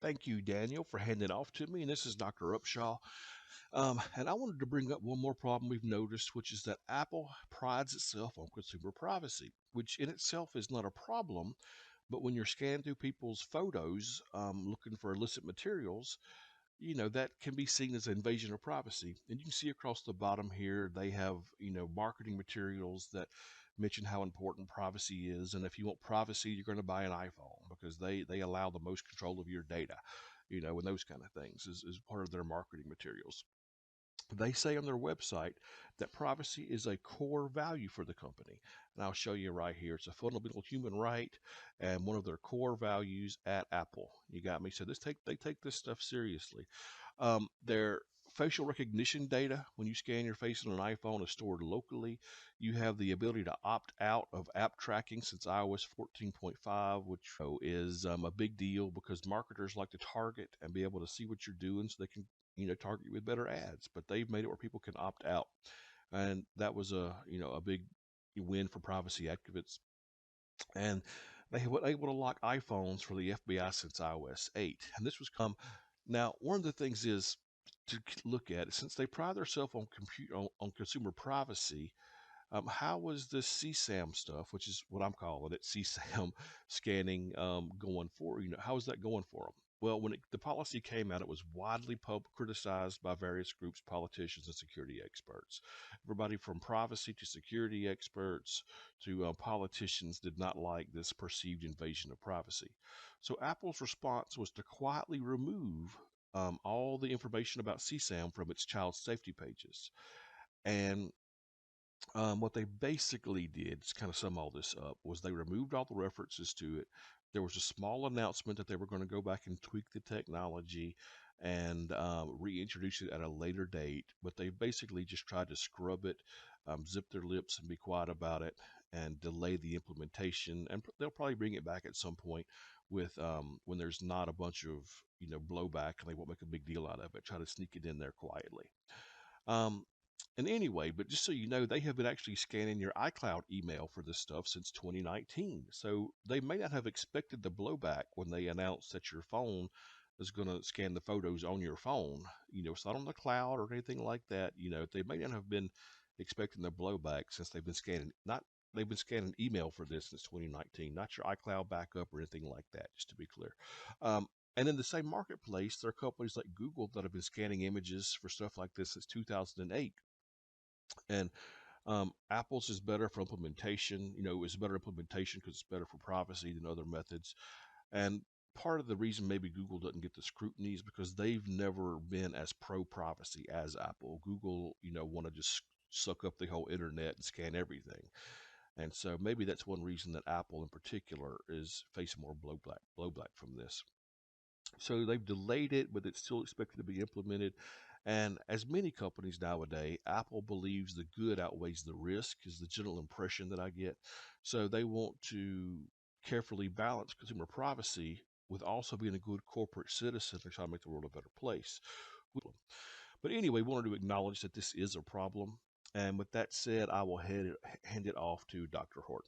Thank you, Daniel, for handing it off to me. And this is Dr. Upshaw. And I wanted to bring up one more problem we've noticed, which is that Apple prides itself on consumer privacy, which in itself is not a problem. But when you're scanning through people's photos looking for illicit materials, that can be seen as an invasion of privacy. And you can see across the bottom here, they have, marketing materials that mention how important privacy is. And if you want privacy, you're going to buy an iPhone because they allow the most control of your data, and those kind of things is part of their marketing materials. They say on their website that privacy is a core value for the company. And I'll show you right here. It's a fundamental human right and one of their core values at Apple. You got me? So they take this stuff seriously. Their facial recognition data, when you scan your face on an iPhone, is stored locally. You have the ability to opt out of app tracking since iOS 14.5, which is a big deal because marketers like to target and be able to see what you're doing so they can target you with better ads. But they've made it where people can opt out, and that was a big win for privacy activists. And they were able to lock iPhones for the FBI since iOS 8. And this was now one of the things is to look at since they pride themselves on consumer privacy. How was this CSAM stuff, which is what I'm calling it, CSAM scanning, going for? How is that going for them? Well, when the policy came out, it was widely criticized by various groups, politicians, and security experts. Everybody from privacy to security experts to politicians did not like this perceived invasion of privacy. So Apple's response was to quietly remove all the information about CSAM from its child safety pages. And what they basically did, to kind of sum all this up, was they removed all the references to it. There was a small announcement that they were going to go back and tweak the technology and reintroduce it at a later date. But they basically just tried to scrub it, zip their lips, and be quiet about it, and delay the implementation. And they'll probably bring it back at some point with when there's not a bunch of blowback, and they won't make a big deal out of it. Try to sneak it in there quietly. Um, and anyway, but just so you know, they have been actually scanning your iCloud email for this stuff since 2019. So they may not have expected the blowback when they announced that your phone is going to scan the photos on your phone. It's not on the cloud or anything like that. They may not have been expecting the blowback since they've been scanning email for this since 2019, not your iCloud backup or anything like that, just to be clear. Um, and in the same marketplace, there are companies like Google that have been scanning images for stuff like this since 2008. And Apple's is better for implementation. It's better implementation because it's better for privacy than other methods. And part of the reason maybe Google doesn't get the scrutiny is because they've never been as pro privacy as Apple. Google, want to just suck up the whole internet and scan everything. And so maybe that's one reason that Apple in particular is facing more blowback from this. So they've delayed it, but it's still expected to be implemented. And as many companies nowadays, Apple believes the good outweighs the risk, is the general impression that I get. So they want to carefully balance consumer privacy with also being a good corporate citizen to try to make the world a better place. But anyway, wanted to acknowledge that this is a problem. And with that said, I will hand it off to Dr. Horton.